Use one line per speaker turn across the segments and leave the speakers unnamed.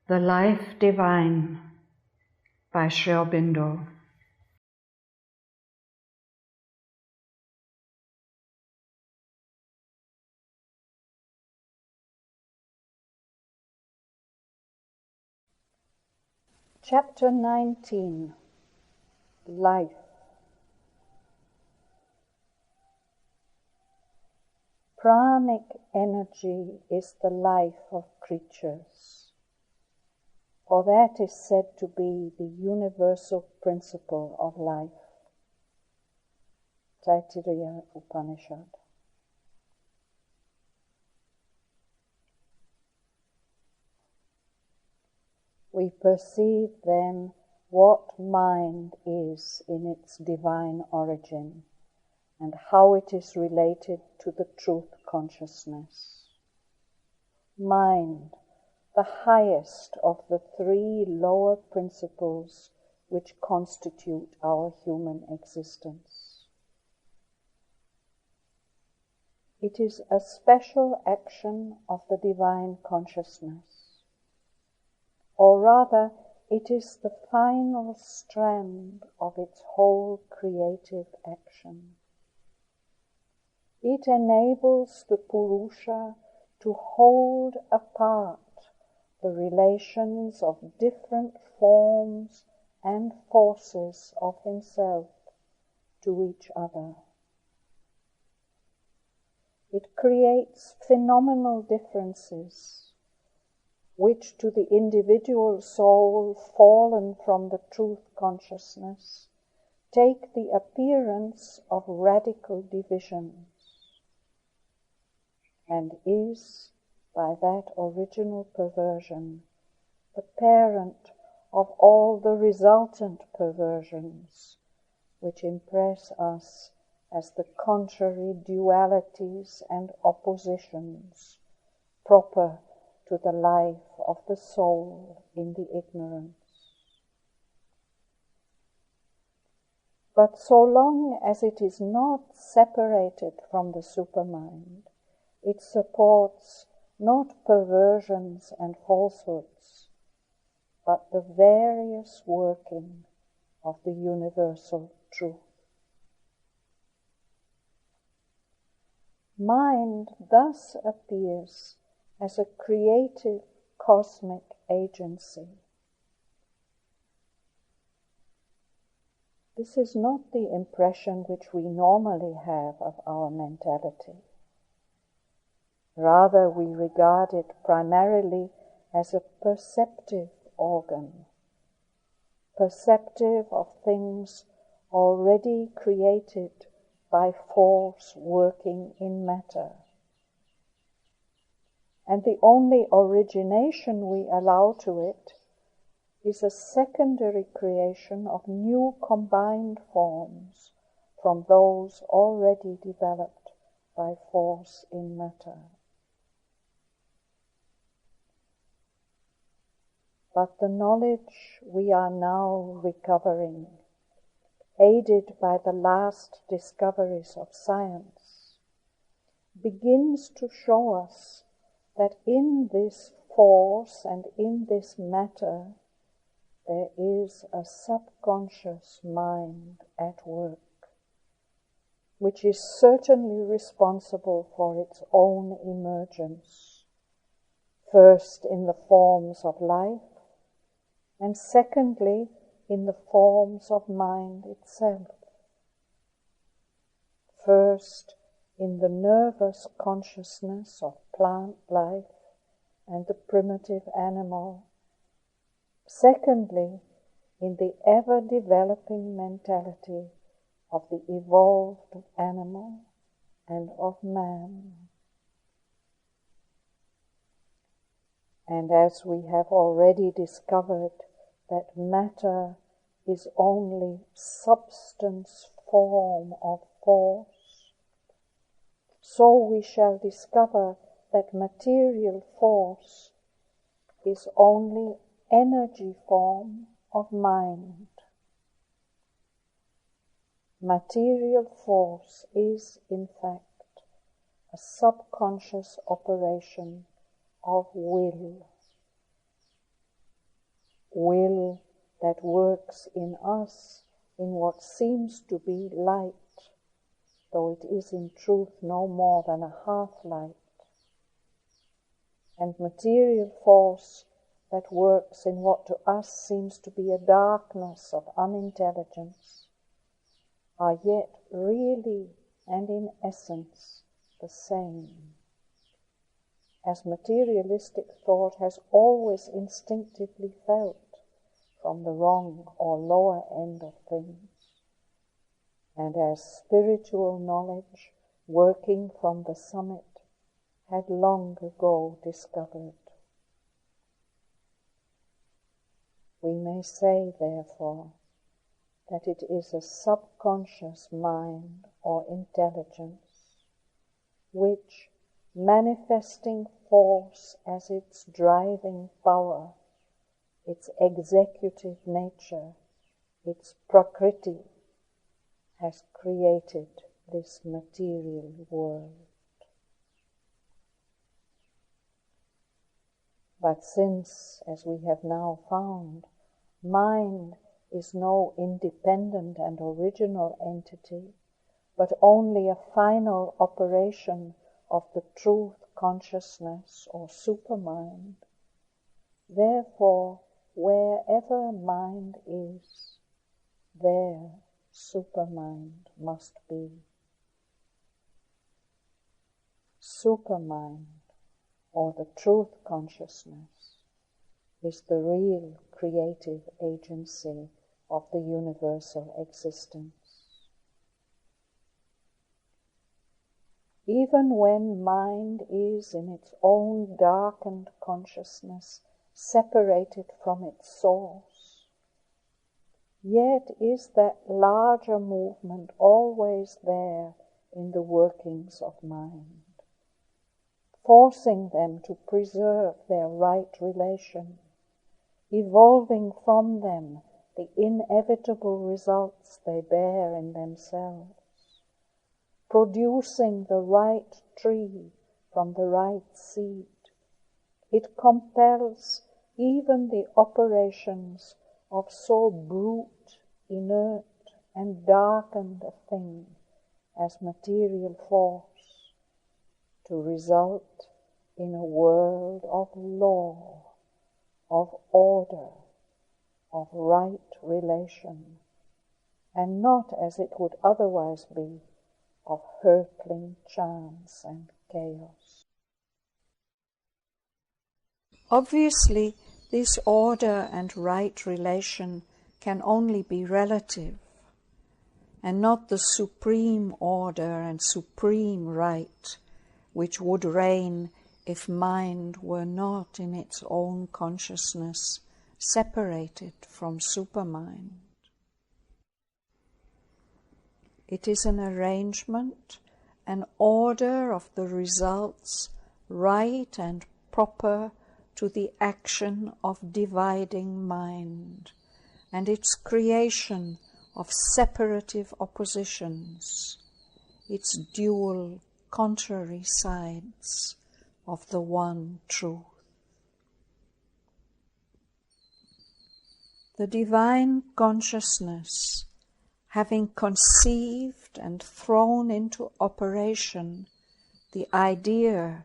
The Life Divine by Aurobindo.
Chapter 19. Life. Pranic energy is the life of creatures, for that is said to be the universal principle of life. Savitri Upanishad. We perceive then what mind is in its divine origin, and how it is related to the truth consciousness. Mind, the highest of the three lower principles which constitute our human existence. It is a special action of the divine consciousness, or rather, it is the final strand of its whole creative action. It enables the Purusha to hold apart the relations of different forms and forces of himself to each other. It creates phenomenal differences, which to the individual soul fallen from the truth consciousness take the appearance of radical divisions, and is, by that original perversion, the parent of all the resultant perversions, which impress us as the contrary dualities and oppositions proper to the life of the soul in the ignorance. But so long as it is not separated from the supermind, it supports not perversions and falsehoods, but the various working of the universal truth. Mind thus appears as a creative cosmic agency. This is not the impression which we normally have of our mentality. Rather, we regard it primarily as a perceptive organ, perceptive of things already created by force working in matter. And the only origination we allow to it is a secondary creation of new combined forms from those already developed by force in matter. But the knowledge we are now recovering, aided by the last discoveries of science, begins to show us that in this force and in this matter there is a subconscious mind at work, which is certainly responsible for its own emergence, first in the forms of life, and secondly in the forms of mind itself. First, in the nervous consciousness of plant life and the primitive animal. Secondly, in the ever-developing mentality of the evolved animal and of man. And as we have already discovered that matter is only substance form of force, so we shall discover that material force is only energy form of mind. Material force is, in fact, a subconscious operation of will. will that works in us in what seems to be light, though it is in truth no more than a half-light, and material force that works in what to us seems to be a darkness of unintelligence, are yet really and in essence the same, as materialistic thought has always instinctively felt from the wrong or lower end of things, and as spiritual knowledge working from the summit had long ago discovered. We may say, therefore, that it is a subconscious mind or intelligence which, manifesting force as its driving power, its executive nature, its prakriti, has created this material world. But since, as we have now found, mind is no independent and original entity, but only a final operation of the truth consciousness or supermind, therefore, wherever mind is, there supermind must be. Supermind, or the truth consciousness, is the real creative agency of the universal existence. Even when mind is in its own darkened consciousness separated from its source, yet is that larger movement always there in the workings of mind, forcing them to preserve their right relation, evolving from them the inevitable results they bear in themselves, producing the right tree from the right seed. It compels even the operations of so brute, inert, and darkened a thing as material force to result in a world of law, of order, of right relation, and not as it would otherwise be, of hurtling chance and chaos. Obviously, this order and right relation can only be relative, and not the supreme order and supreme right which would reign if mind were not in its own consciousness separated from supermind. It is an arrangement, an order of the results right and proper to the action of dividing mind, and its creation of separative oppositions, its dual contrary sides of the one truth. The divine consciousness, having conceived and thrown into operation the idea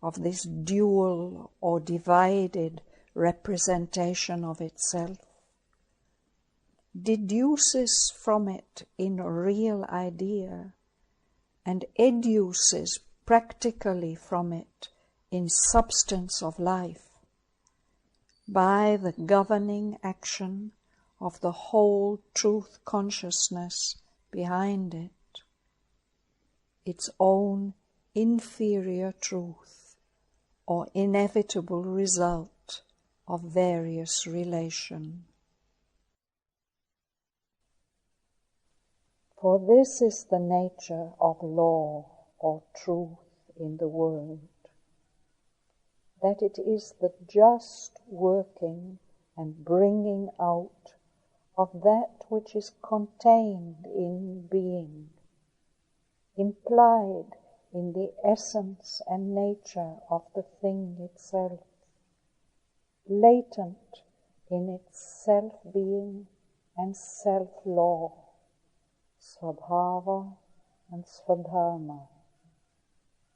of this dual or divided representation of itself, deduces from it in real idea and educes practically from it in substance of life by the governing action of the whole truth consciousness behind it, its own inferior truth or inevitable result of various relation. For this is the nature of law or truth in the world, that it is the just working and bringing out of that which is contained in being, implied in the essence and nature of the thing itself, latent in its self-being and self-law, Svabhava and Svadharma,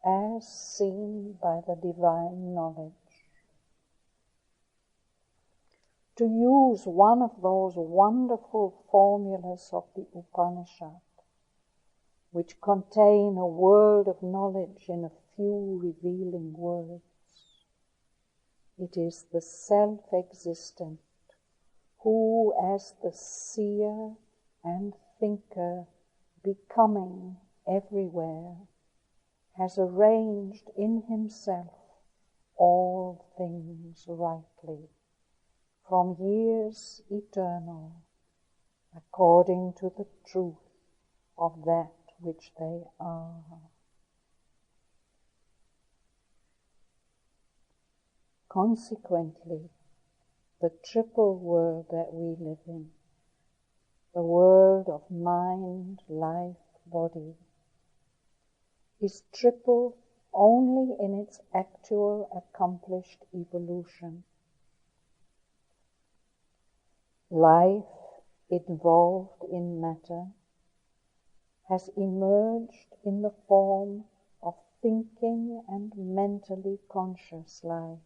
as seen by the divine knowledge. To use one of those wonderful formulas of the Upanishad, which contain a world of knowledge in a few revealing words, it is the self-existent who, as the seer and thinker, becoming everywhere, has arranged in himself all things rightly, from years eternal, according to the truth of that which they are. Consequently, the triple world that we live in, the world of mind, life, body, is triple only in its actual accomplished evolution. Life, involved in matter, has emerged in the form of thinking and mentally conscious life.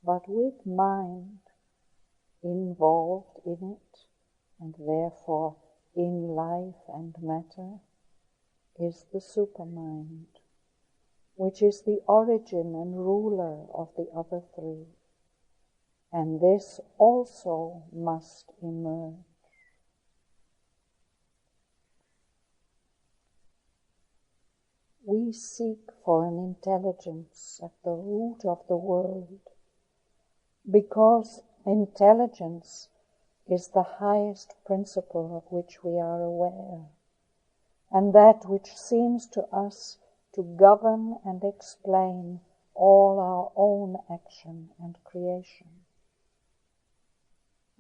But with mind involved in it, and therefore in life and matter, is the supermind, which is the origin and ruler of the other three. And this also must emerge. We seek for an intelligence at the root of the world, because intelligence is the highest principle of which we are aware, and that which seems to us to govern and explain all our own action and creation.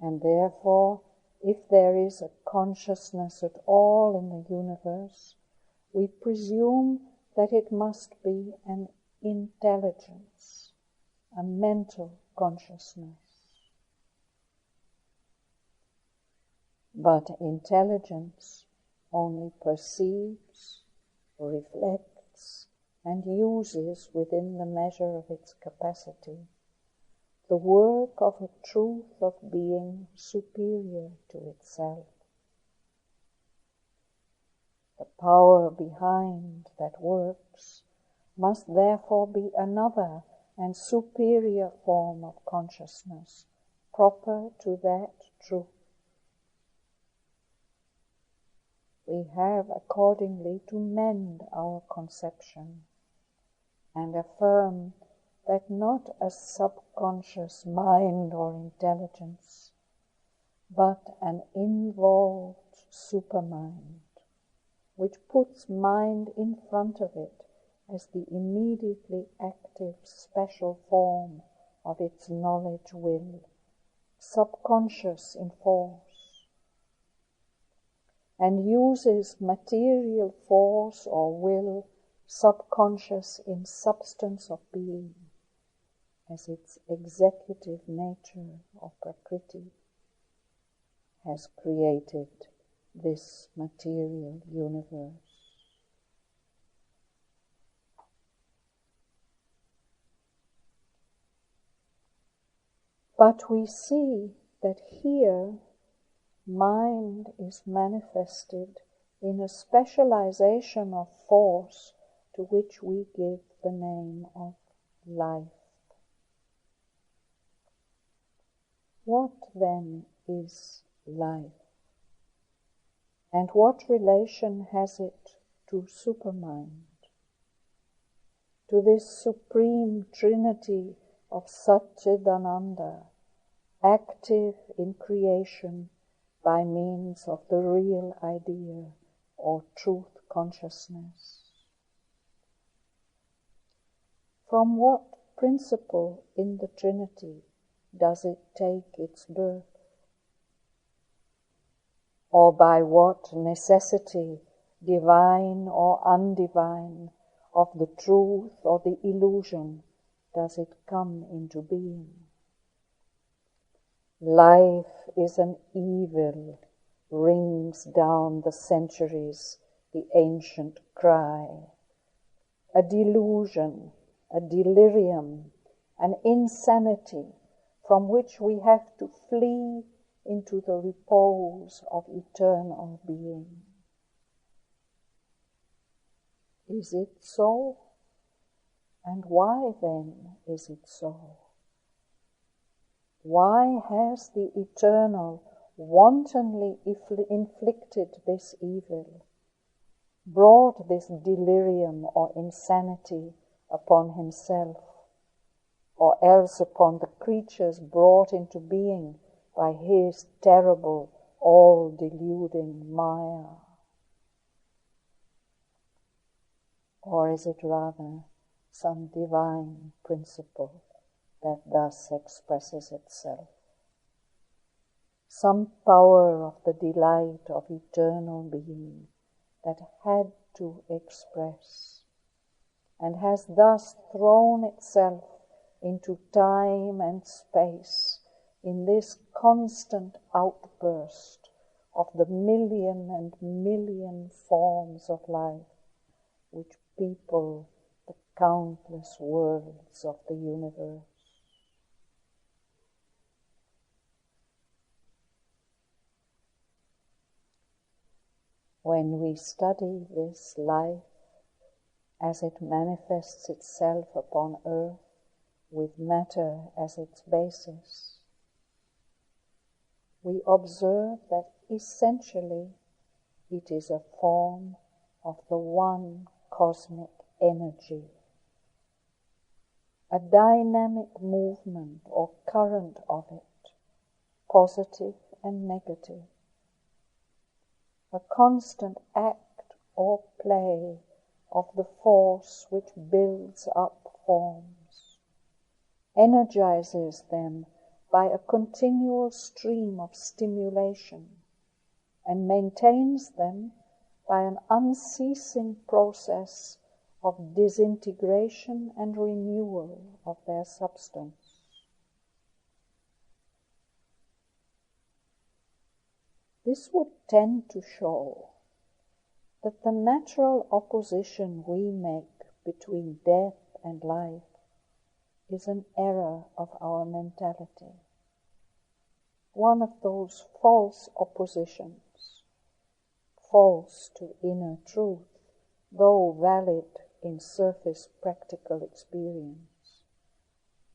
And therefore, if there is a consciousness at all in the universe, we presume that it must be an intelligence, a mental consciousness. But intelligence only perceives, reflects, and uses within the measure of its capacity the work of a truth of being superior to itself. The power behind that works must therefore be another and superior form of consciousness, proper to that truth. We have accordingly to mend our conception and affirm that not a subconscious mind or intelligence, but an involved supermind, which puts mind in front of it as the immediately active special form of its knowledge will, subconscious in force, and uses material force or will subconscious in substance of being as its executive nature or prakriti, has created this material universe. But we see that here mind is manifested in a specialization of force to which we give the name of life. What then is life? And what relation has it to supermind? To this supreme trinity of Satchidananda, active in creation by means of the real idea or truth consciousness? From what principle in the Trinity does it take its birth? Or by what necessity, divine or undivine, of the truth or the illusion, does it come into being. Life is an evil, rings down the centuries the ancient cry. A delusion, a delirium, an insanity from which we have to flee into the repose of eternal being. Is it so? And why then is it so? Why has the Eternal wantonly inflicted this evil, brought this delirium or insanity upon himself, or else upon the creatures brought into being by his terrible, all-deluding Maya? Or is it rather some divine principle that thus expresses itself? Some power of the delight of eternal being that had to express, and has thus thrown itself into time and space in this constant outburst of the million and million forms of life which people the countless worlds of the universe. When we study this life as it manifests itself upon earth with matter as its basis, we observe that essentially it is a form of the one cosmic energy, a dynamic movement or current of it, positive and negative, a constant act or play of the force which builds up forms, energizes them by a continual stream of stimulation, and maintains them by an unceasing process of disintegration and renewal of their substance. This would tend to show that the natural opposition we make between death and life is an error of our mentality, one of those false oppositions, false to inner truth, though valid in surface practical experience,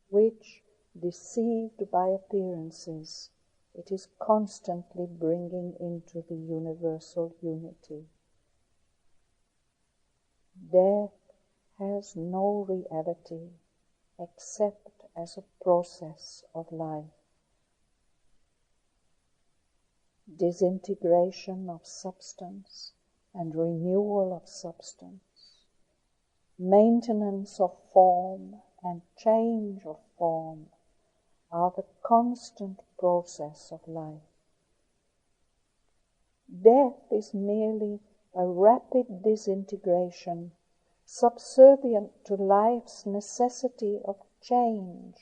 which, deceived by appearances, it is constantly bringing into the universal unity. Death has no reality except as a process of life. Disintegration of substance and renewal of substance, maintenance of form and change of form are the constant process of life. Death is merely a rapid disintegration, subservient to life's necessity of change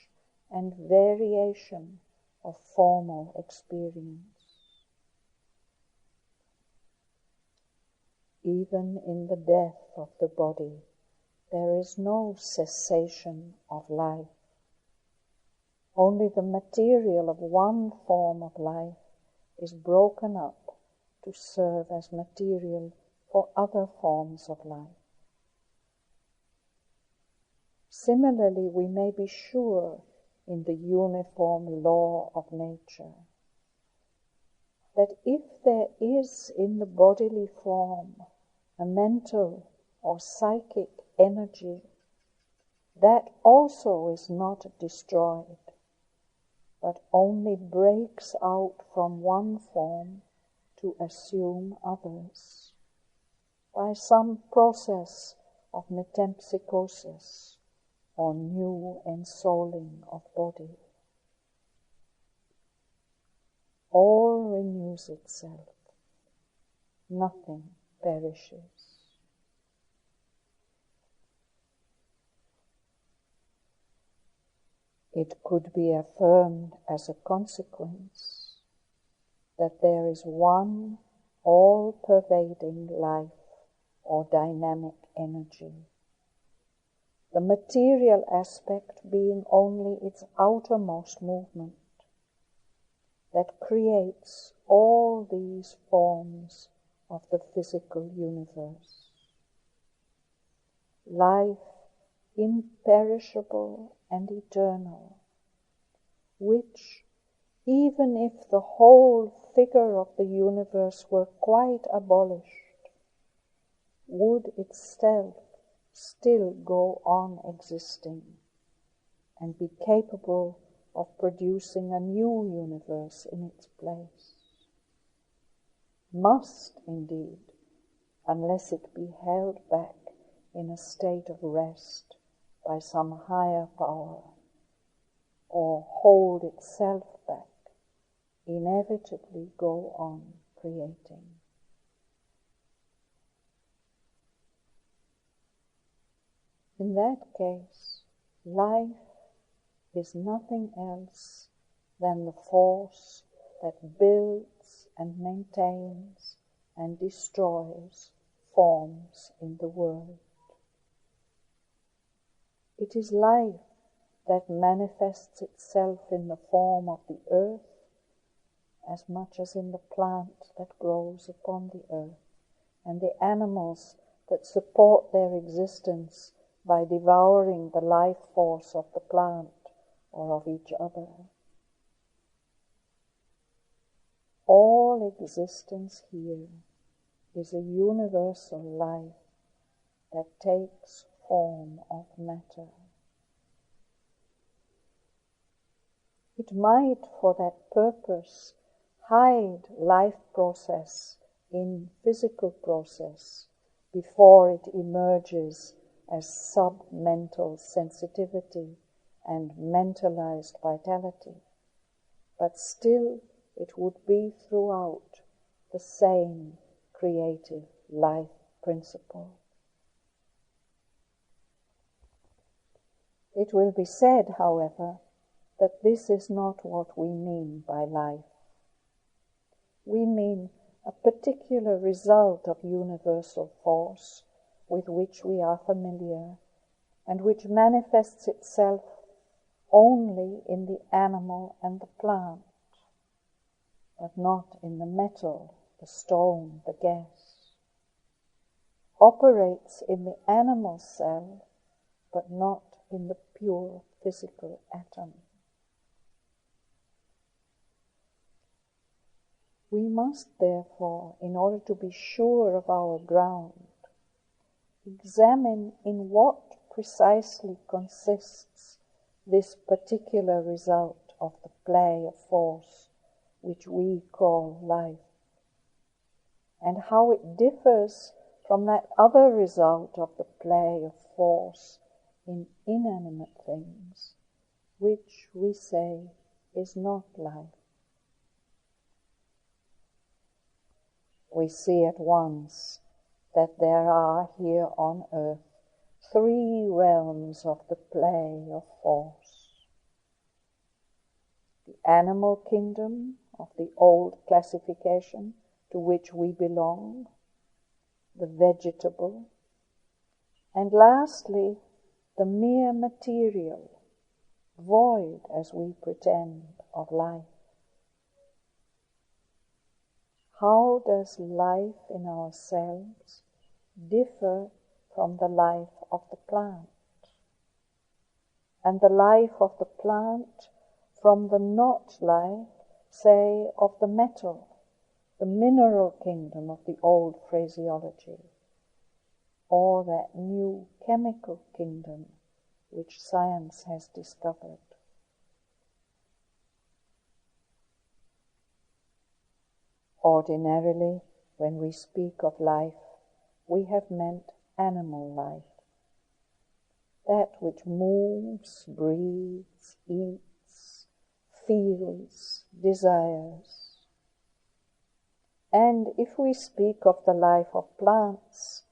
and variation of formal experience. Even in the death of the body, there is no cessation of life. Only the material of one form of life is broken up to serve as material for other forms of life. Similarly, we may be sure in the uniform law of nature that if there is in the bodily form a mental or psychic energy, that also is not destroyed, but only breaks out from one form to assume others by some process of metempsychosis or new ensouling of body. All renews itself, nothing perishes. It could be affirmed as a consequence that there is one all-pervading life or dynamic energy, the material aspect being only its outermost movement, that creates all these forms of the physical universe. Life imperishable and eternal, which, even if the whole figure of the universe were quite abolished, would itself still go on existing and be capable of producing a new universe in its place. Must, indeed, unless it be held back in a state of rest by some higher power, or hold itself back, inevitably go on creating. In that case, life is nothing else than the force that builds and maintains and destroys forms in the world. It is life that manifests itself in the form of the earth as much as in the plant that grows upon the earth, and the animals that support their existence by devouring the life force of the plant or of each other. All existence here is a universal life that takes form of matter. It might, for that purpose, hide life process in physical process before it emerges as sub-mental sensitivity and mentalized vitality, but still it would be throughout the same creative life principle. It will be said, however, that this is not what we mean by life. We mean a particular result of universal force with which we are familiar and which manifests itself only in the animal and the plant, but not in the metal, the stone, the gas. Operates in the animal cell, but not in the pure physical atom. We must therefore, in order to be sure of our ground, examine in what precisely consists this particular result of the play of force which we call life, and how it differs from that other result of the play of force in inanimate things, which we say is not life. We see at once that there are here on earth three realms of the play of force. The animal kingdom of the old classification to which we belong, the vegetable, and lastly, the mere material, void, as we pretend, of life. How does life in ourselves differ from the life of the plant? And the life of the plant from the not life, say, of the metal, the mineral kingdom of the old phraseology, or that new chemical kingdom which science has discovered. Ordinarily, when we speak of life, we have meant animal life, that which moves, breathes, eats, feels, desires. And if we speak of the life of plants,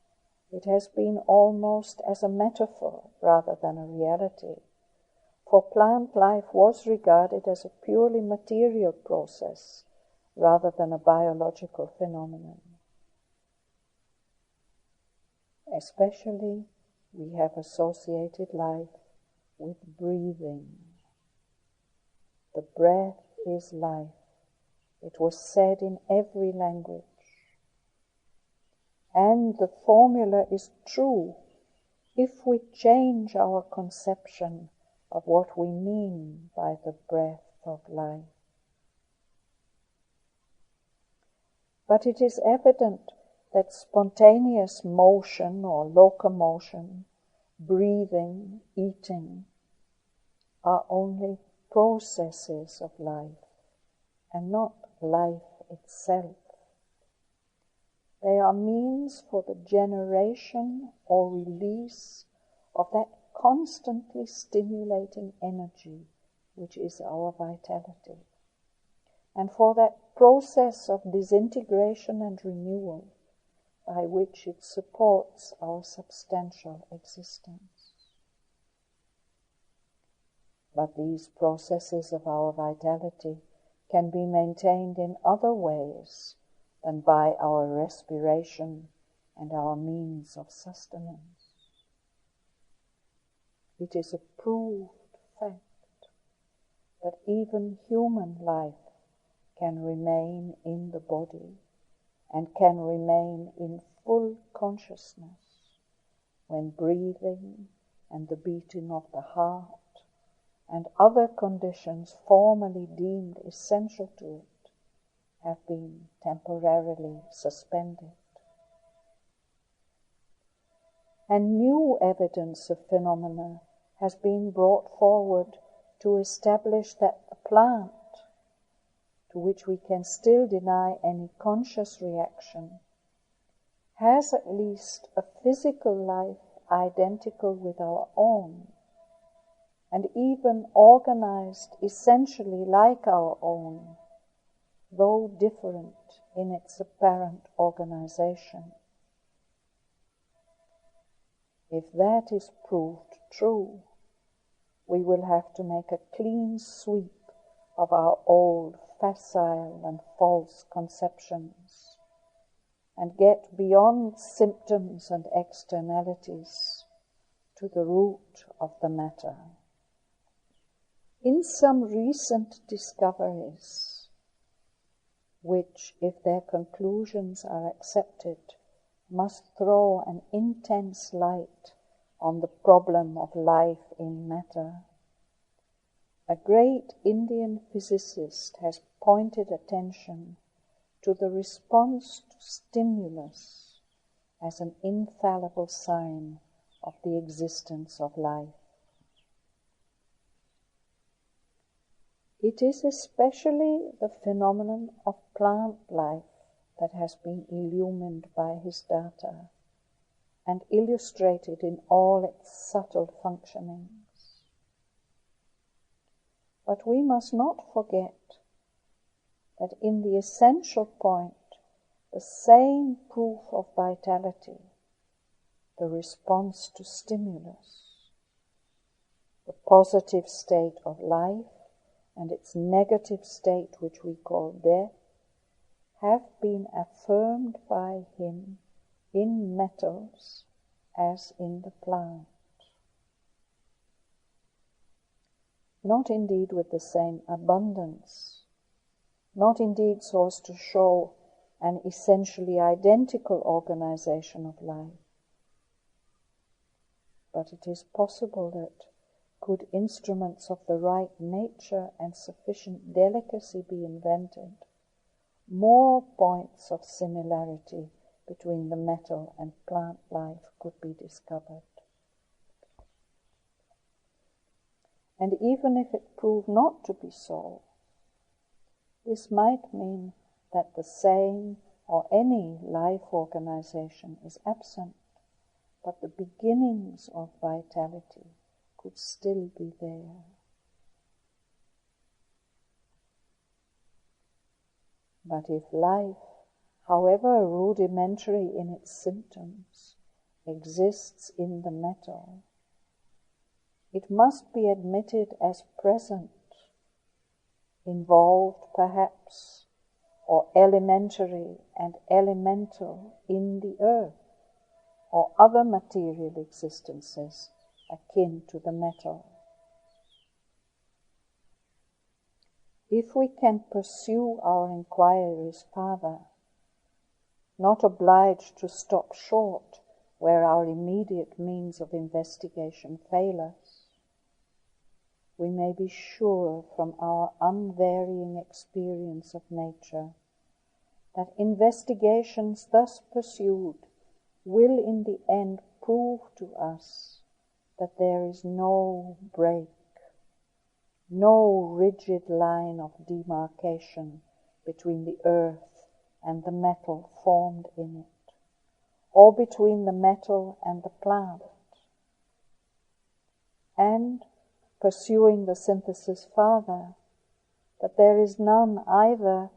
it has been almost as a metaphor rather than a reality, for plant life was regarded as a purely material process rather than a biological phenomenon. Especially, we have associated life with breathing. The breath is life. It was said in every language. And the formula is true if we change our conception of what we mean by the breath of life. But it is evident that spontaneous motion or locomotion, breathing, eating, are only processes of life and not life itself. They are means for the generation or release of that constantly stimulating energy which is our vitality, and for that process of disintegration and renewal by which it supports our substantial existence. But these processes of our vitality can be maintained in other ways than by our respiration and our means of sustenance. It is a proved fact that even human life can remain in the body and can remain in full consciousness when breathing and the beating of the heart and other conditions formerly deemed essential to it have been temporarily suspended. And new evidence of phenomena has been brought forward to establish that the plant, to which we can still deny any conscious reaction, has at least a physical life identical with our own, and even organized essentially like our own, though different in its apparent organization. If that is proved true, we will have to make a clean sweep of our old, facile and false conceptions, and get beyond symptoms and externalities to the root of the matter. In some recent discoveries, which, if their conclusions are accepted, must throw an intense light on the problem of life in matter, a great Indian physicist has pointed attention to the response to stimulus as an infallible sign of the existence of life. It is especially the phenomenon of plant life that has been illumined by his data and illustrated in all its subtle functionings. But we must not forget that in the essential point, the same proof of vitality, the response to stimulus, the positive state of life and its negative state, which we call death, have been affirmed by him in metals as in the plant. Not indeed with the same abundance, not indeed so as to show an essentially identical organization of life, but it is possible that, could instruments of the right nature and sufficient delicacy be invented, more points of similarity between the metal and plant life could be discovered. And even if it prove not to be so, this might mean that the same or any life organization is absent, but the beginnings of vitality could still be there. But if life, however rudimentary in its symptoms, exists in the metal, It must be admitted as present, involved perhaps, or elementary and elemental in the earth, or other material existences akin to the metal. If we can pursue our inquiries farther, not obliged to stop short where our immediate means of investigation fail us, we may be sure from our unvarying experience of nature that investigations thus pursued will in the end prove to us that there is no break, no rigid line of demarcation between the earth and the metal formed in it, or between the metal and the plant. And, pursuing the synthesis farther, that there is none either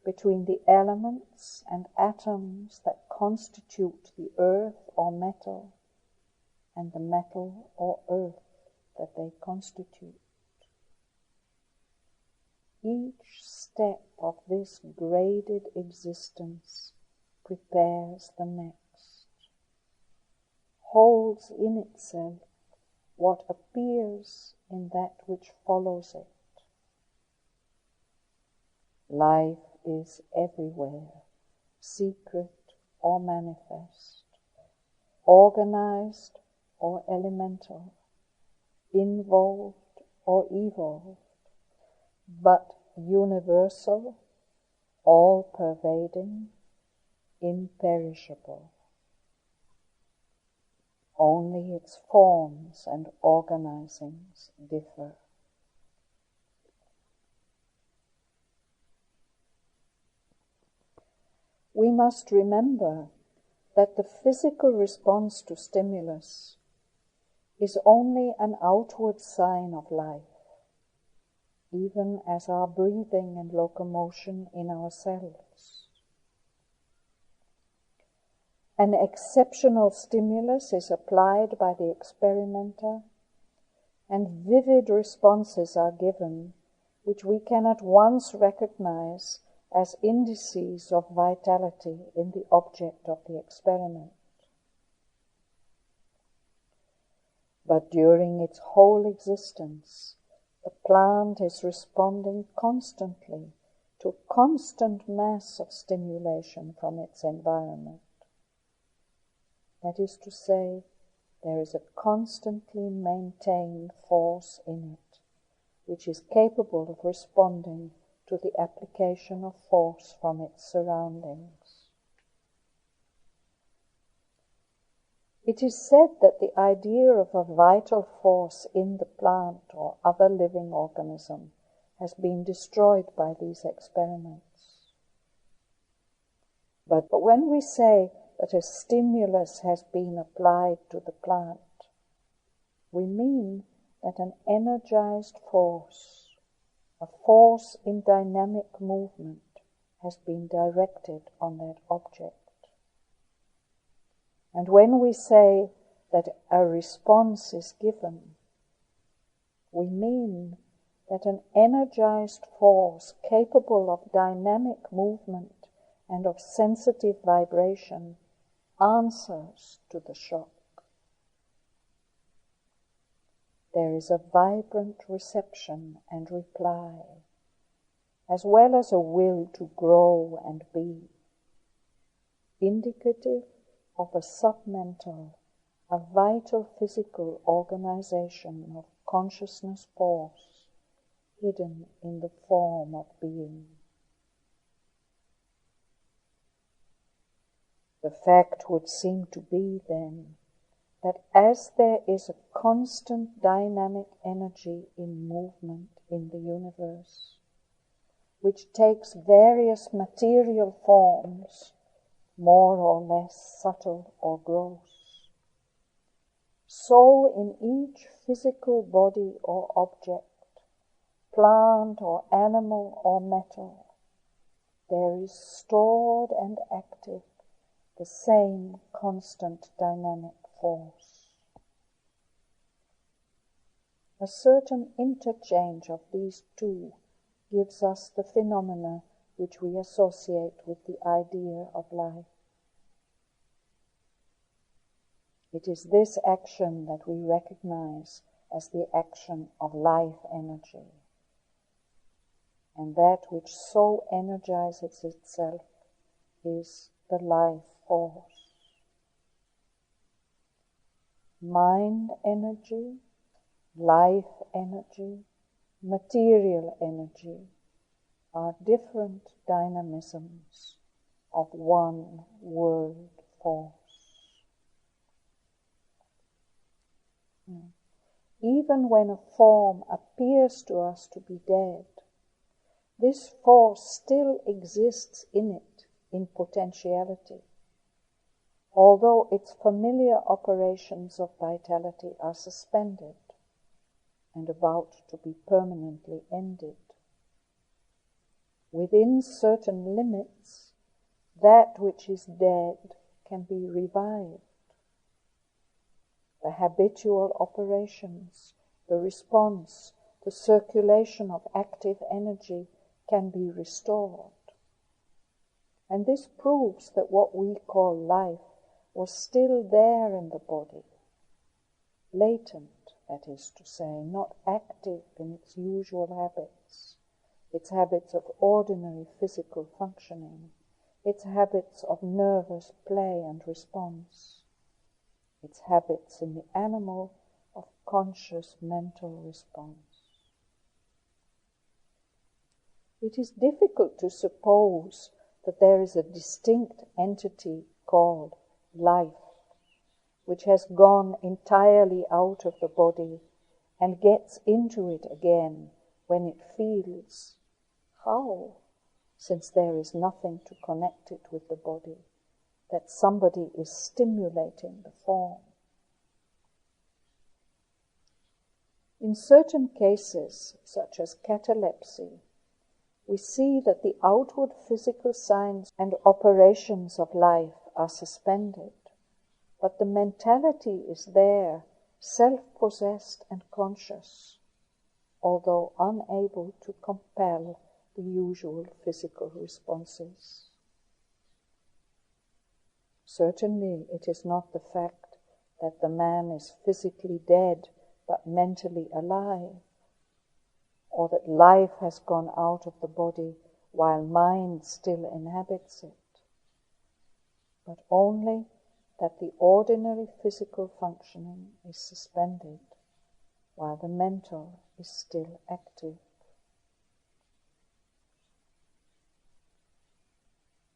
between the elements and atoms that constitute the earth or metal and the metal or earth that they constitute. Each step of this graded existence prepares the next, holds in itself what appears in that which follows it. Life is everywhere, secret or manifest, organized or elemental, involved or evolved, but universal, all-pervading, imperishable. Only its forms and organizings differ. We must remember that the physical response to stimulus is only an outward sign of life, even as our breathing and locomotion in our cells. An exceptional stimulus is applied by the experimenter, and vivid responses are given, which we can at once recognize as indices of vitality in the object of the experiment. But during its whole existence, the plant is responding constantly to a constant mass of stimulation from its environment. That is to say, there is a constantly maintained force in it, which is capable of responding to the application of force from its surroundings. It is said that the idea of a vital force in the plant or other living organism has been destroyed by these experiments. But when we say that a stimulus has been applied to the plant, we mean that an energized force, a force in dynamic movement, has been directed on that object. And when we say that a response is given, we mean that an energized force capable of dynamic movement and of sensitive vibration answers to the shock. There is a vibrant reception and reply, as well as a will to grow and be, indicative of a submental, a vital physical organization of consciousness force hidden in the form of being. The fact would seem to be, then, that as there is a constant dynamic energy in movement in the universe, which takes various material forms, more or less subtle or gross, so in each physical body or object, plant or animal or metal, there is stored and active the same constant dynamic force. A certain interchange of these two gives us the phenomena which we associate with the idea of life. It is this action that we recognize as the action of life energy, and that which so energizes itself is the life force. Mind energy, life energy, material energy are different dynamisms of one world force. Even when a form appears to us to be dead, this force still exists in it, in potentiality, although its familiar operations of vitality are suspended and about to be permanently ended. Within certain limits, that which is dead can be revived. The habitual operations, the response, the circulation of active energy can be restored. And this proves that what we call life was still there in the body, latent, that is to say, not active in its usual habits of ordinary physical functioning, its habits of nervous play and response, its habits in the animal of conscious mental response. It is difficult to suppose that there is a distinct entity called life, which has gone entirely out of the body and gets into it again when it feels. How? Since there is nothing to connect it with the body, that somebody is stimulating the form. In certain cases, such as catalepsy, we see that the outward physical signs and operations of life are suspended, but the mentality is there, self-possessed and conscious, although unable to compel the usual physical responses. Certainly it is not the fact that the man is physically dead but mentally alive, or that life has gone out of the body while mind still inhabits it, but only that the ordinary physical functioning is suspended while the mental is still active.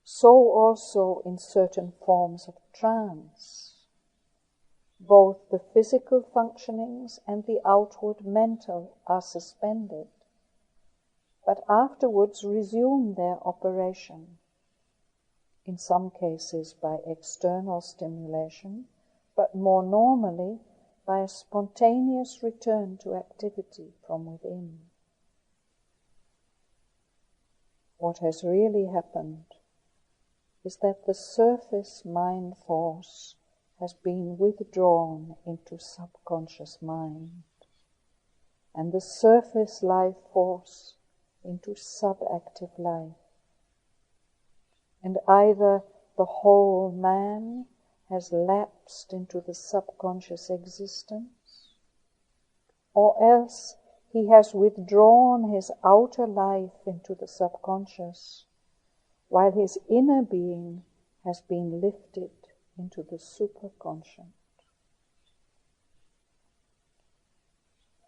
So also in certain forms of trance, both the physical functionings and the outward mental are suspended, but afterwards resume their operation, in some cases by external stimulation, but more normally by a spontaneous return to activity from within. What has really happened is that the surface mind force has been withdrawn into subconscious mind, and the surface life force into subactive life. And either the whole man has lapsed into the subconscious existence, or else he has withdrawn his outer life into the subconscious, while his inner being has been lifted into the superconscient.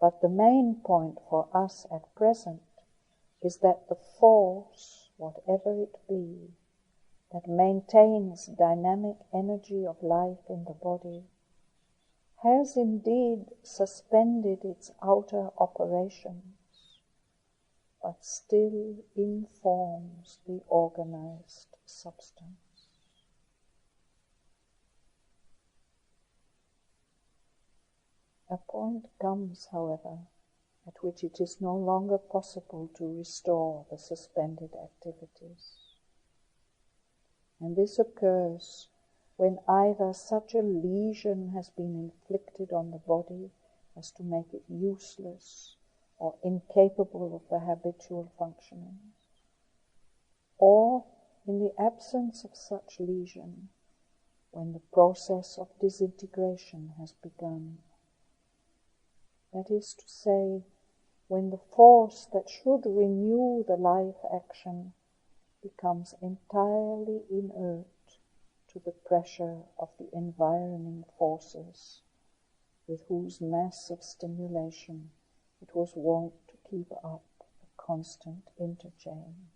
But the main point for us at present is that the force, whatever it be, that maintains dynamic energy of life in the body, has indeed suspended its outer operations, but still informs the organized substance. A point comes, however, at which it is no longer possible to restore the suspended activities. And this occurs when either such a lesion has been inflicted on the body as to make it useless or incapable of the habitual functioning, or in the absence of such lesion, when the process of disintegration has begun. That is to say, when the force that should renew the life action becomes entirely inert to the pressure of the environing forces with whose massive stimulation it was wont to keep up a constant interchange.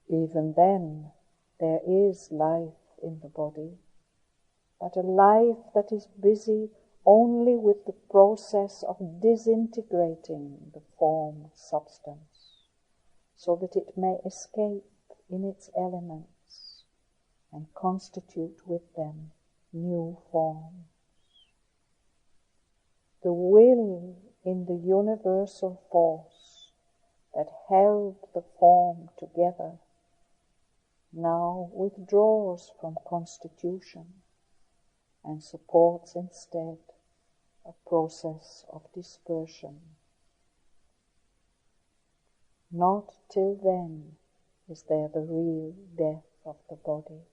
Even then, there is life in the body, but a life that is busy only with the process of disintegrating the formed substance, so that it may escape in its elements and constitute with them new forms. The will in the universal force that held the form together now withdraws from constitution and supports instead a process of dispersion. Not till then is there the real death of the body.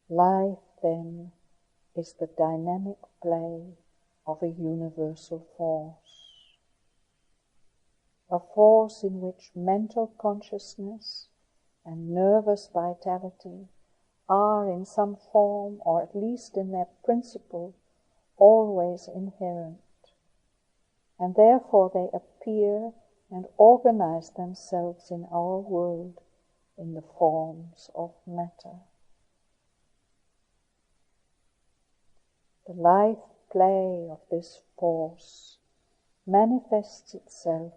Life, then, is the dynamic play of a universal force, a force in which mental consciousness and nervous vitality are in some form, or at least in their principle, always inherent, and therefore they appear and organize themselves in our world in the forms of matter. The life play of this force manifests itself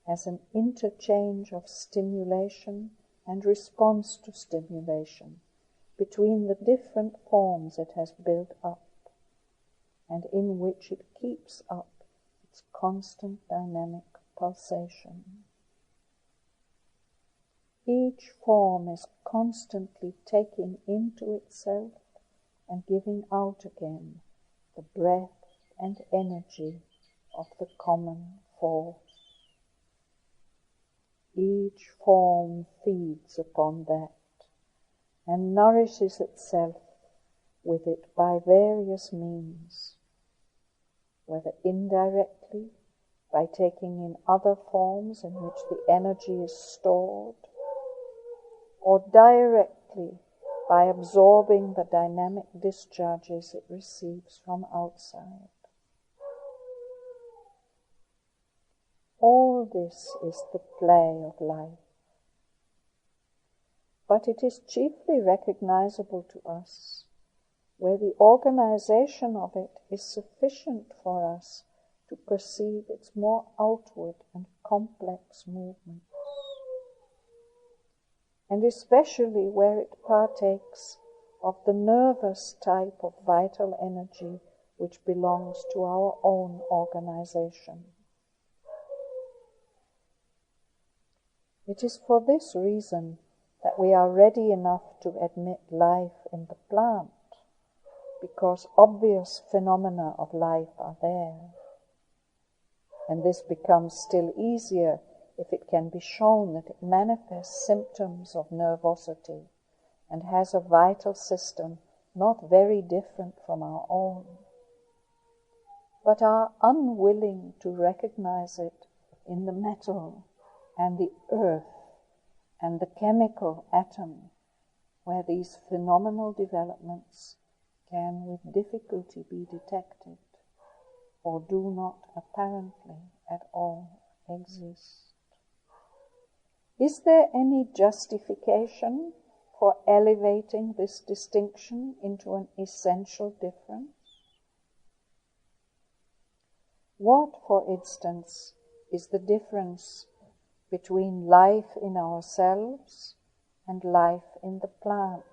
as an interchange of stimulation and response to stimulation between the different forms it has built up, and in which it keeps up its constant dynamic pulsation. Each form is constantly taking into itself and giving out again the breath and energy of the common force. Each form feeds upon that and nourishes itself with it by various means, whether indirectly by taking in other forms in which the energy is stored, or directly by absorbing the dynamic discharges it receives from outside. All this is the play of life, but it is chiefly recognizable to us where the organization of it is sufficient for us to perceive its more outward and complex movements, and especially where it partakes of the nervous type of vital energy which belongs to our own organization. It is for this reason that we are ready enough to admit life in the plant, because obvious phenomena of life are there. And this becomes still easier if it can be shown that it manifests symptoms of nervosity and has a vital system not very different from our own, but are unwilling to recognize it in the metal and the earth and the chemical atom, where these phenomenal developments can with difficulty be detected, or do not apparently at all exist. Is there any justification for elevating this distinction into an essential difference? What, for instance, is the difference between life in ourselves and life in the plant?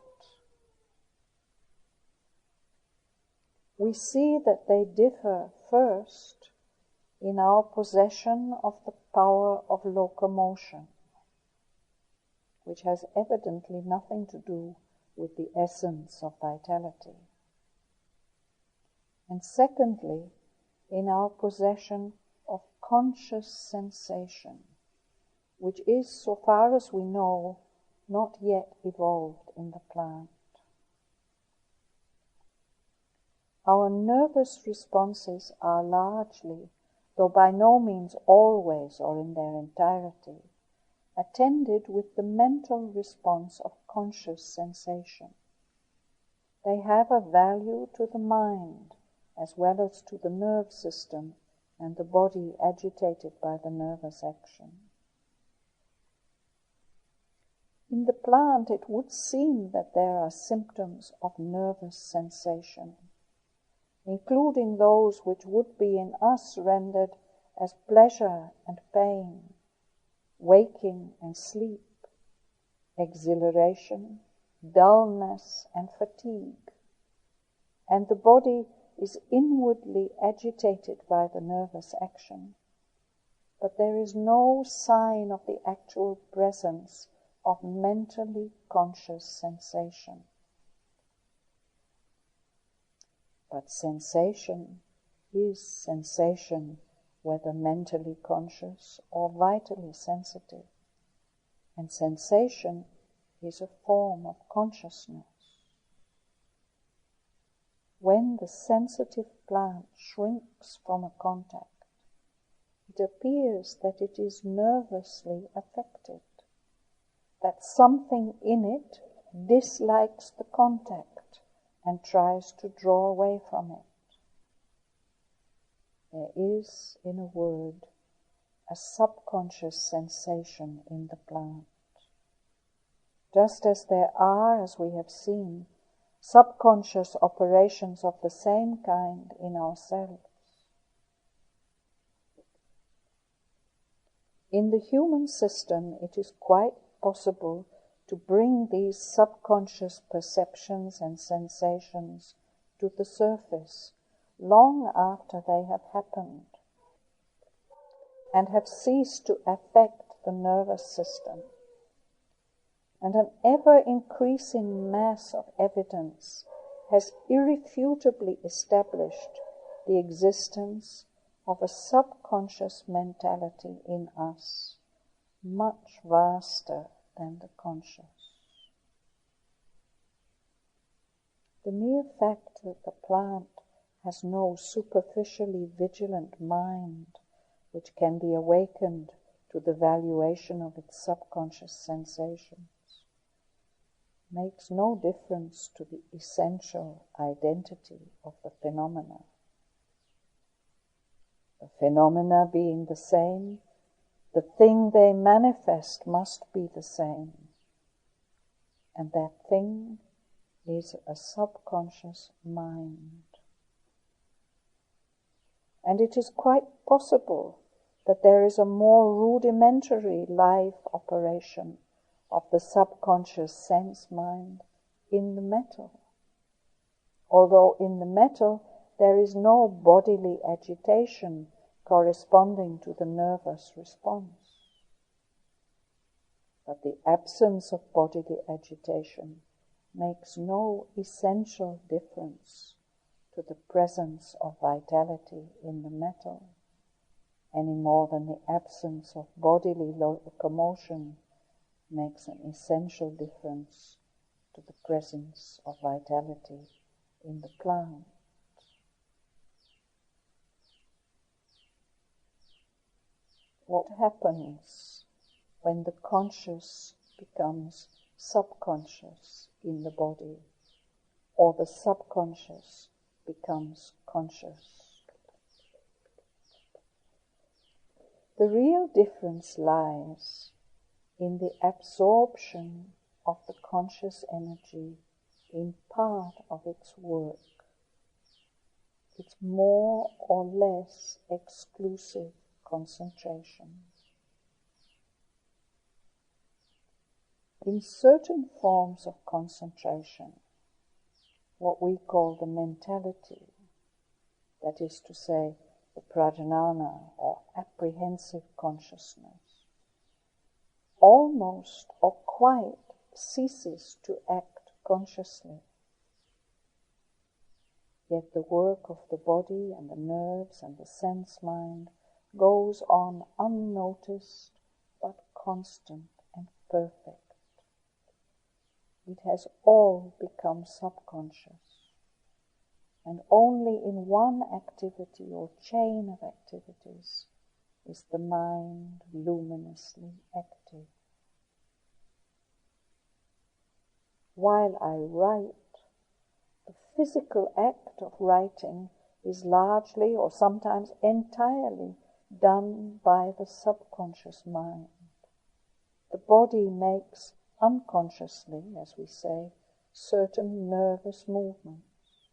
We see that they differ first in our possession of the power of locomotion, which has evidently nothing to do with the essence of vitality. And secondly, in our possession of conscious sensation, which is, so far as we know, not yet evolved in the plant. Our nervous responses are largely, though by no means always or in their entirety, attended with the mental response of conscious sensation. They have a value to the mind as well as to the nerve system and the body agitated by the nervous action. In the plant, it would seem that there are symptoms of nervous sensation, including those which would be in us rendered as pleasure and pain, waking and sleep, exhilaration, dullness and fatigue, and the body is inwardly agitated by the nervous action, but there is no sign of the actual presence of mentally conscious sensation. But sensation is sensation, whether mentally conscious or vitally sensitive, and sensation is a form of consciousness. When the sensitive plant shrinks from a contact, it appears that it is nervously affected, that something in it dislikes the contact and tries to draw away from it. There is, in a word, a subconscious sensation in the plant, just as there are, as we have seen, subconscious operations of the same kind in ourselves. In the human system, it is quite possible to bring these subconscious perceptions and sensations to the surface long after they have happened and have ceased to affect the nervous system. And an ever-increasing mass of evidence has irrefutably established the existence of a subconscious mentality in us, much vaster than the conscious. The mere fact that the plant has no superficially vigilant mind which can be awakened to the valuation of its subconscious sensations makes no difference to the essential identity of the phenomena. The phenomena being the same, the thing they manifest must be the same, and that thing is a subconscious mind. And it is quite possible that there is a more rudimentary life operation of the subconscious sense mind in the metal, although in the metal there is no bodily agitation corresponding to the nervous response. But the absence of bodily agitation makes no essential difference to the presence of vitality in the metal, any more than the absence of bodily locomotion makes an essential difference to the presence of vitality in the plant. What happens when the conscious becomes subconscious in the body, or the subconscious becomes conscious? The real difference lies in the absorption of the conscious energy in part of its work, its more or less exclusive concentration. In certain forms of concentration, what we call the mentality, that is to say, the prajnana or apprehensive consciousness, almost or quite ceases to act consciously. Yet the work of the body and the nerves and the sense mind goes on unnoticed but constant and perfect. It has all become subconscious, and only in one activity or chain of activities is the mind luminously active. While I write, the physical act of writing is largely or sometimes entirely done by the subconscious mind. The body makes unconsciously, as we say, certain nervous movements.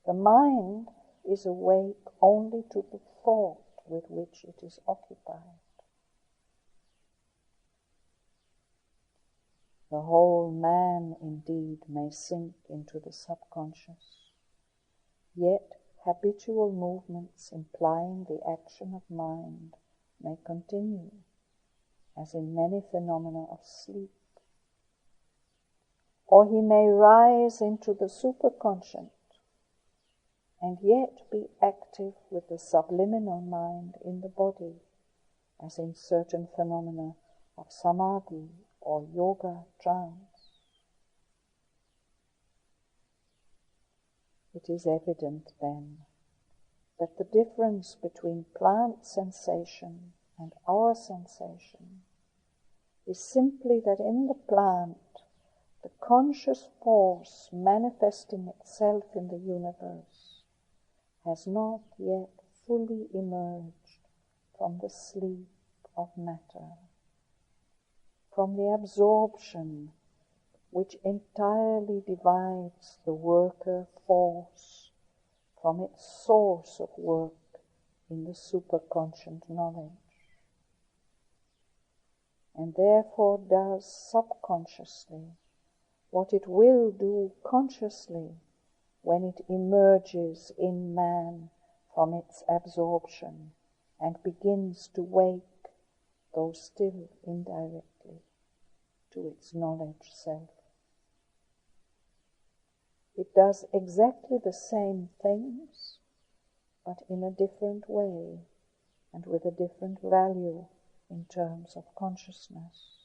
The mind is awake only to the thought with which it is occupied. The whole man indeed may sink into the subconscious, yet habitual movements implying the action of mind may continue, as in many phenomena of sleep. Or he may rise into the superconscious and yet be active with the subliminal mind in the body, as in certain phenomena of samadhi or yoga trance. It is evident then that the difference between plant sensation and our sensation is simply that in the plant, the conscious force manifesting itself in the universe has not yet fully emerged from the sleep of matter, from the absorption which entirely divides the worker force from its source of work in the superconscious knowledge, and therefore does subconsciously what it will do consciously when it emerges in man from its absorption and begins to wake, though still indirectly, to its knowledge self. It does exactly the same things, but in a different way and with a different value in terms of consciousness.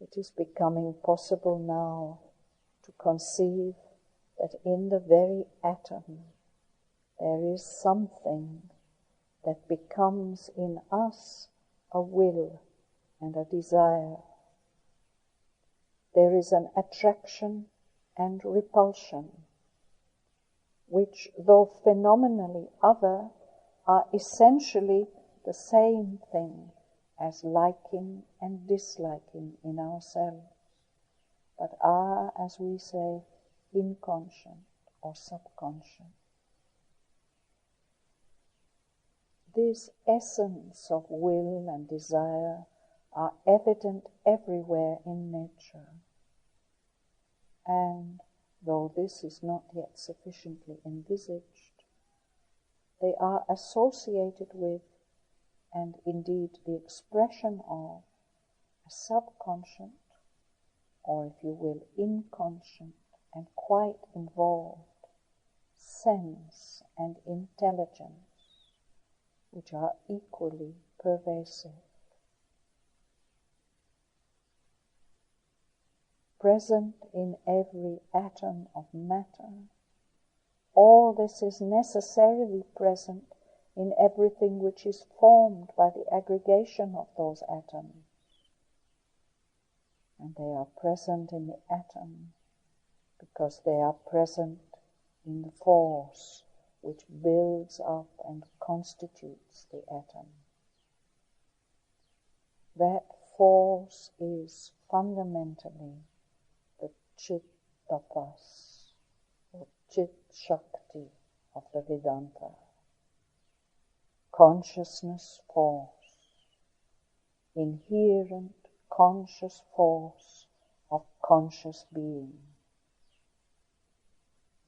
It is becoming possible now to conceive that in the very atom there is something that becomes in us a will and a desire. There is an attraction and repulsion, which, though phenomenally other, are essentially the same thing as liking and disliking in ourselves, but are, as we say, inconscient or subconscious. This essence of will and desire are evident everywhere in nature, and though this is not yet sufficiently envisaged, they are associated with, and indeed the expression of, a subconscious, or if you will, inconscient and quite involved sense and intelligence, which are equally pervasive. Present in every atom of matter, all this is necessarily present in everything which is formed by the aggregation of those atoms. And they are present in the atom because they are present in the force which builds up and constitutes the atom. That force is fundamentally the Chit Tapas, or Chit Shakti of the Vedanta. Consciousness force, inherent conscious force of conscious being,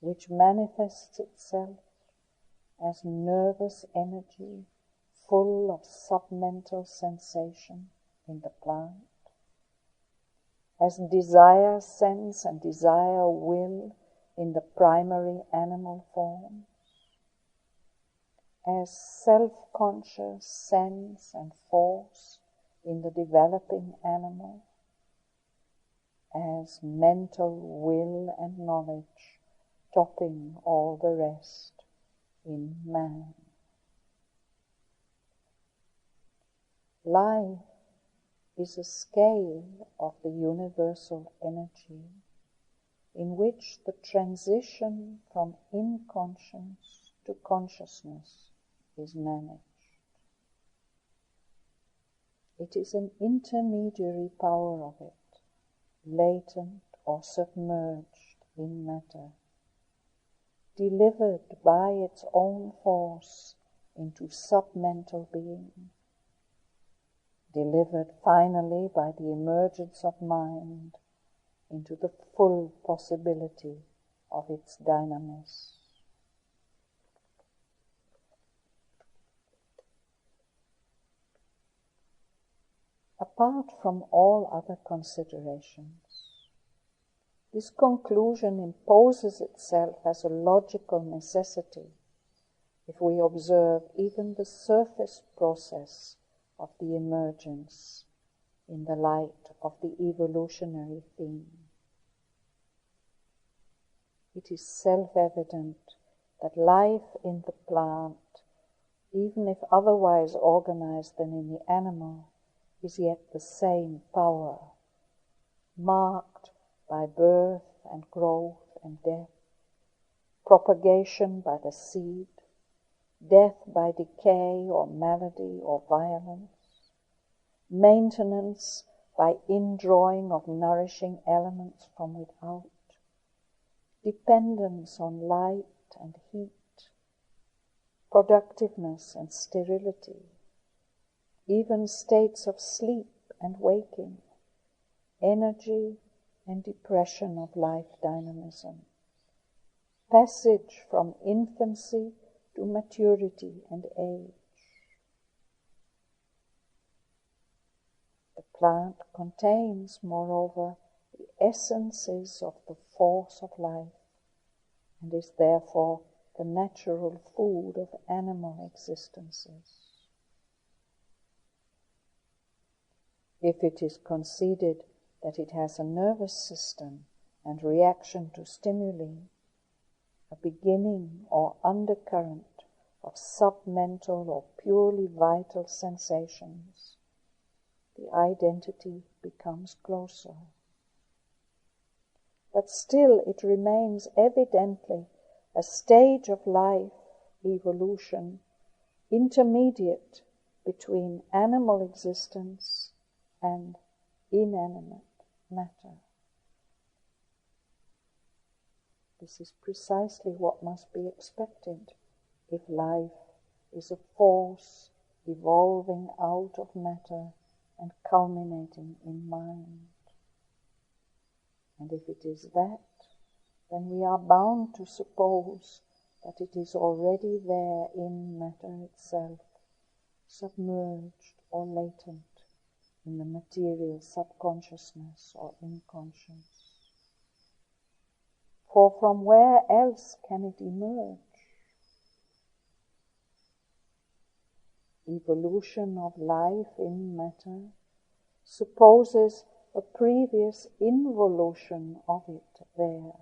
which manifests itself as nervous energy full of submental sensation in the plant, as desire sense and desire will in the primary animal form, as self-conscious sense and force in the developing animal, as mental will and knowledge topping all the rest in man. Life is a scale of the universal energy in which the transition from inconscience to consciousness is managed. It is an intermediary power of it, latent or submerged in matter, delivered by its own force into submental being, delivered finally by the emergence of mind into the full possibility of its dynamism. Apart from all other considerations, this conclusion imposes itself as a logical necessity if we observe even the surface process of the emergence in the light of the evolutionary theme. It is self-evident that life in the plant, even if otherwise organized than in the animal, is yet the same power, marked by birth and growth and death, propagation by the seed, death by decay or malady or violence, maintenance by indrawing of nourishing elements from without, dependence on light and heat, productiveness and sterility, even states of sleep and waking, energy and depression of life dynamism, passage from infancy to maturity and age. The plant contains, moreover, the essences of the force of life, and is therefore the natural food of animal existences. If it is conceded that it has a nervous system and reaction to stimuli, a beginning or undercurrent of submental or purely vital sensations, the identity becomes closer. But still it remains evidently a stage of life, evolution, intermediate between animal existence and inanimate matter. This is precisely what must be expected if life is a force evolving out of matter and culminating in mind. And if it is that, then we are bound to suppose that it is already there in matter itself, submerged or latent in the material subconsciousness or inconscience. For from where else can it emerge? Evolution of life in matter supposes a previous involution of it there,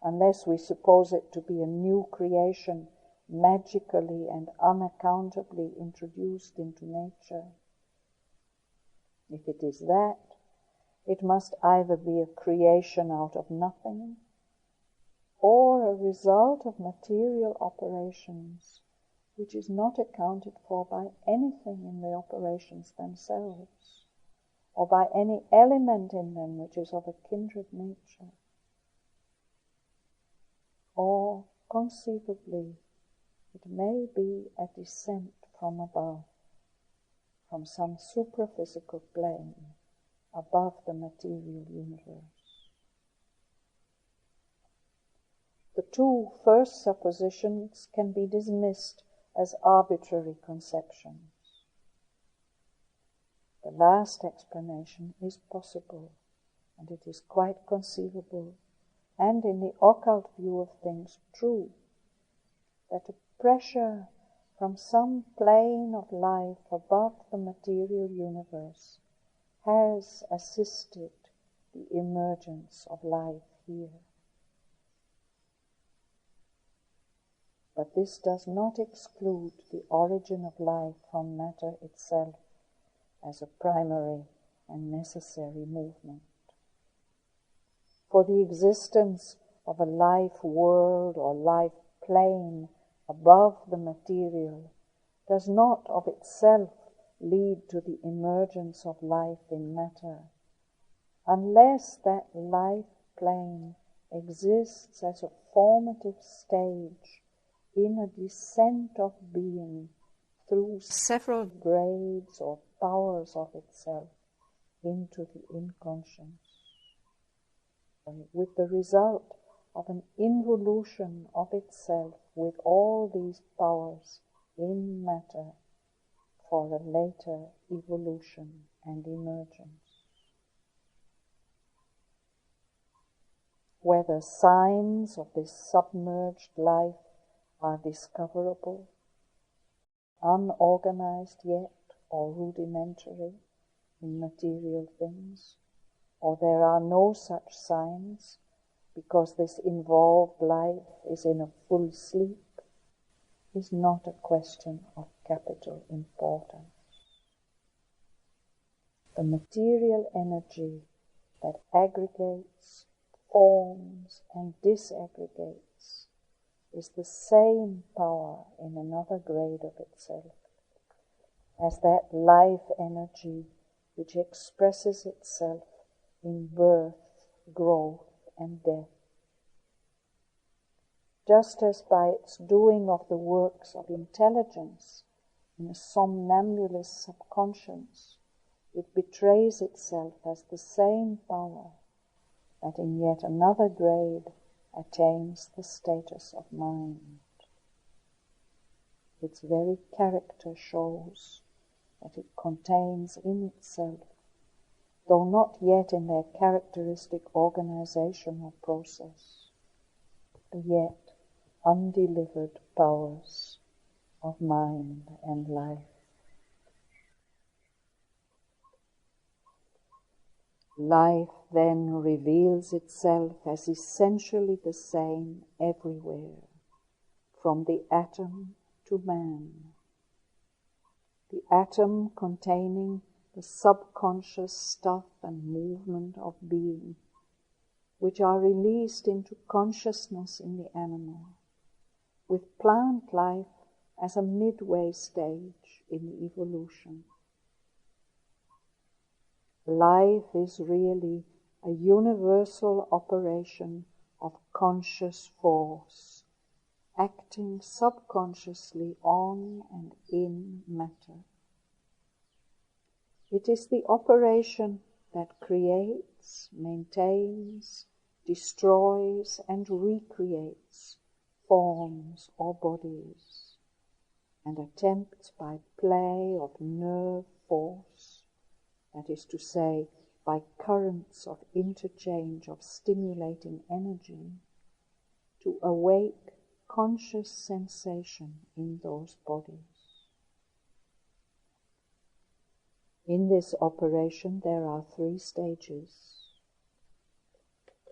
unless we suppose it to be a new creation magically and unaccountably introduced into nature. If it is that, it must either be a creation out of nothing, or a result of material operations which is not accounted for by anything in the operations themselves, or by any element in them which is of a kindred nature. Or, conceivably, it may be a descent from above, from some supraphysical plane above the material universe. The two first suppositions can be dismissed as arbitrary conceptions. The last explanation is possible, and it is quite conceivable, and in the occult view of things true, that a pressure from some plane of life above the material universe has assisted the emergence of life here. But this does not exclude the origin of life from matter itself as a primary and necessary movement. For the existence of a life world or life plane above the material does not of itself lead to the emergence of life in matter, unless that life plane exists as a formative stage in a descent of being through several grades or powers of itself into the inconscious, with the result of an involution of itself with all these powers in matter for a later evolution and emergence. Whether signs of this submerged life are discoverable, unorganized yet, or rudimentary in material things, or there are no such signs because this involved life is in a full sleep, is not a question of capital importance. The material energy that aggregates, forms, and disaggregates is the same power in another grade of itself as that life energy which expresses itself in birth, growth, and death. Just as by its doing of the works of intelligence in a somnambulist subconscious, it betrays itself as the same power that in yet another grade attains the status of mind. Its very character shows that it contains in itself, though not yet in their characteristic organization or process, the yet undelivered powers of mind and life. Life then reveals itself as essentially the same everywhere, from the atom to man. The atom containing the subconscious stuff and movement of being, which are released into consciousness in the animal, with plant life as a midway stage in the evolution. Life is really a universal operation of conscious force, acting subconsciously on and in matter. It is the operation that creates, maintains, destroys, and recreates forms or bodies, and attempts by play of nerve force, that is to say, by currents of interchange of stimulating energy, to awake conscious sensation in those bodies. In this operation there are 3 stages.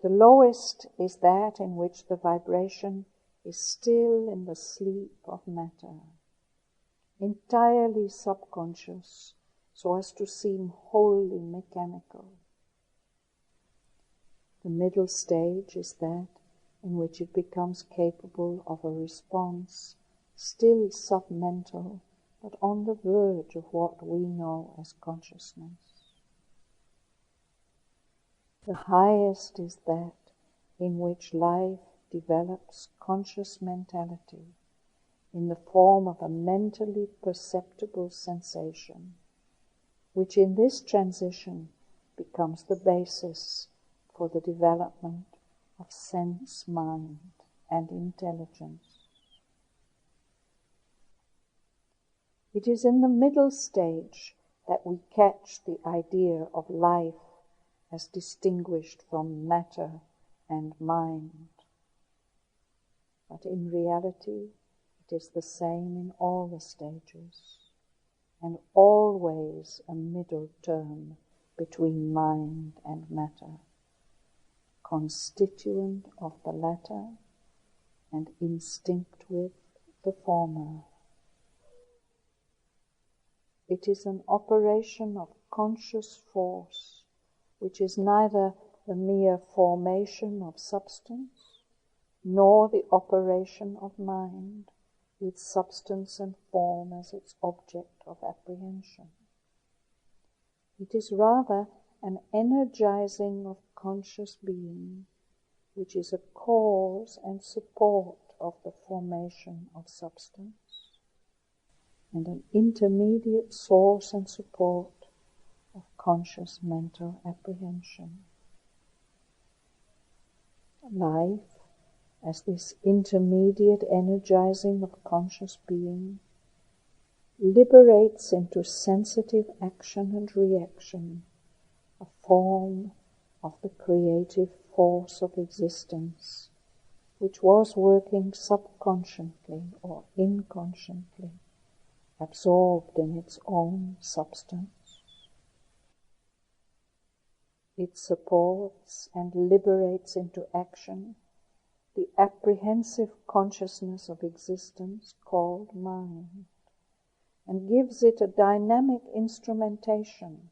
The lowest is that in which the vibration is still in the sleep of matter, entirely subconscious, so as to seem wholly mechanical. The middle stage is that in which it becomes capable of a response, still submental, but on the verge of what we know as consciousness. The highest is that in which life develops conscious mentality in the form of a mentally perceptible sensation, which in this transition becomes the basis for the development of sense, mind, and intelligence. It is in the middle stage that we catch the idea of life as distinguished from matter and mind. But in reality, it is the same in all the stages, and always a middle term between mind and matter, constituent of the latter and instinct with the former. It is an operation of conscious force, which is neither the mere formation of substance, nor the operation of mind, with substance and form as its object of apprehension. It is rather an energizing of conscious being, which is a cause and support of the formation of substance, and an intermediate source and support of conscious mental apprehension. Life, as this intermediate energizing of conscious being, liberates into sensitive action and reaction a form of the creative force of existence, which was working subconsciously or inconsciously, absorbed in its own substance. It supports and liberates into action the apprehensive consciousness of existence called mind, and gives it a dynamic instrumentation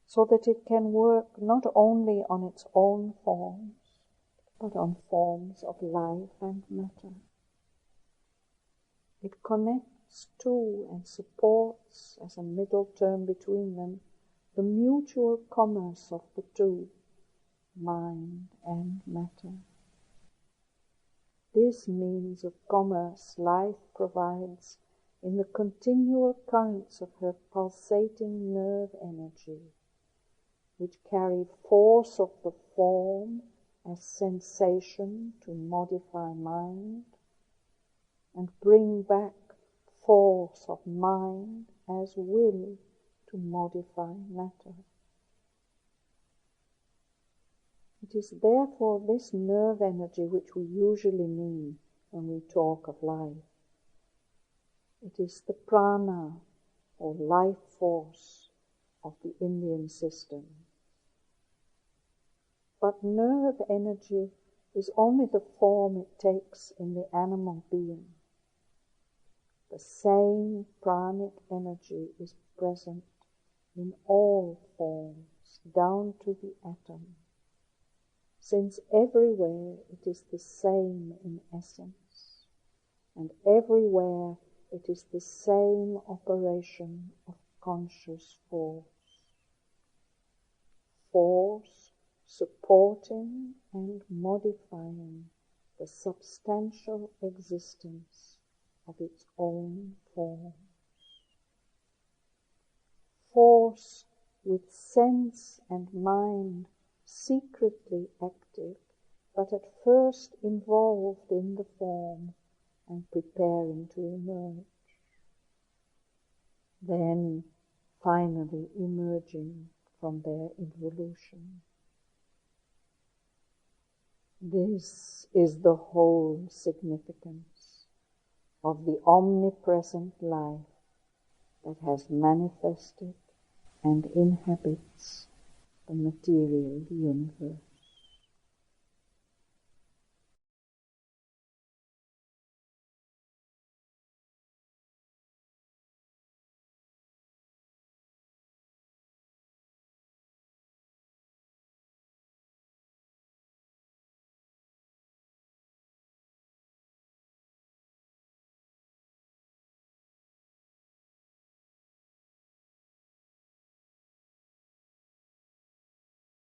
so that it can work not only on its own forms, but on forms of life and matter. It connects to and supports, as a middle term between them, the mutual commerce of the two, mind and matter. This means of commerce life provides in the continual currents of her pulsating nerve energy, which carry force of the form as sensation to modify mind, and bring back force of mind as will to modify matter. It is therefore this nerve energy which we usually mean when we talk of life. It is the prana, or life force, of the Indian system. But nerve energy is only the form it takes in the animal being. The same pranic energy is present in all forms, down to the atom, since everywhere it is the same in essence, and everywhere it is the same operation of conscious force. Force supporting and modifying the substantial existence of its own form. Force with sense and mind secretly active, but at first involved in the form and preparing to emerge, then finally emerging from their evolution. This is the whole significance of the omnipresent life that has manifested and inhabits the material universe.